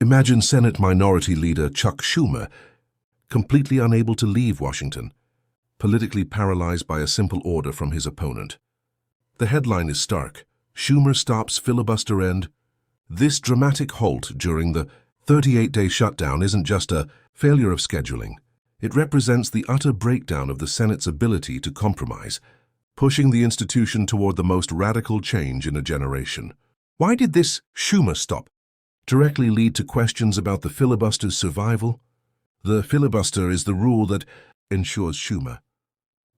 Imagine Senate Minority Leader Chuck Schumer, completely unable to leave Washington, politically paralyzed by a simple order from his opponent. The headline is stark: Schumer stops filibuster end. This dramatic halt during the 38-day shutdown isn't just a failure of scheduling. It represents the utter breakdown of the Senate's ability to compromise, pushing the institution toward the most radical change in a generation. Why did this Schumer stop directly lead to questions about the filibuster's survival? The filibuster is the rule that ensures Schumer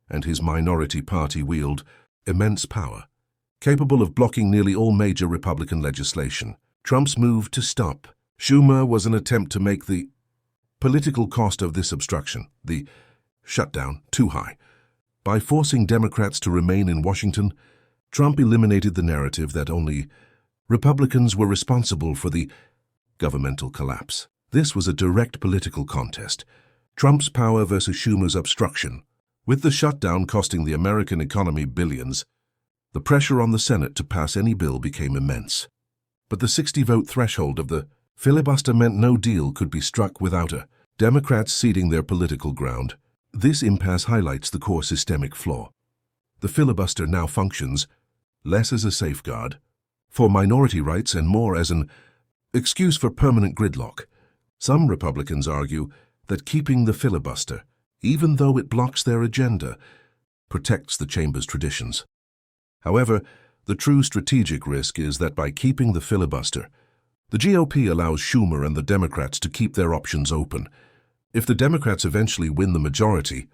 and his minority party wield immense power, capable of blocking nearly all major Republican legislation. Trump's move to stop Schumer was an attempt to make the political cost of this obstruction, the shutdown, too high. By forcing Democrats to remain in Washington, Trump eliminated the narrative that only Republicans were responsible for the governmental collapse. This was a direct political contest, Trump's power versus Schumer's obstruction. With the shutdown costing the American economy billions, the pressure on the Senate to pass any bill became immense. But the 60-vote threshold of the filibuster meant no deal could be struck without a Democrats ceding their political ground. This impasse highlights the core systemic flaw. The filibuster now functions less as a safeguard for minority rights and more as an excuse for permanent gridlock. Some Republicans argue that keeping the filibuster, even though it blocks their agenda, protects the chamber's traditions. However, the true strategic risk is that by keeping the filibuster, the GOP allows Schumer and the Democrats to keep their options open. If the Democrats eventually win the majority,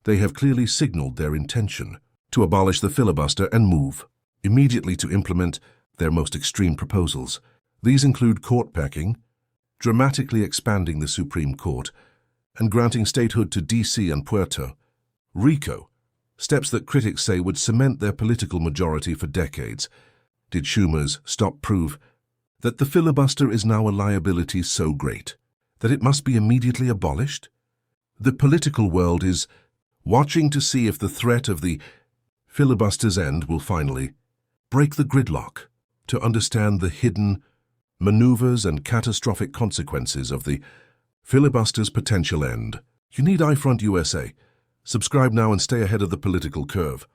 they have clearly signaled their intention to abolish the filibuster and move immediately to implement their most extreme proposals. These include court packing, dramatically expanding the Supreme Court, and granting statehood to D.C. and Puerto Rico, steps that critics say would cement their political majority for decades. Did Schumer's stop prove that the filibuster is now a liability so great that it must be immediately abolished? The political world is watching to see if the threat of the filibuster's end will finally break the gridlock. To understand the hidden maneuvers and catastrophic consequences of the filibuster's potential end, you need iFront USA. Subscribe now and stay ahead of the political curve.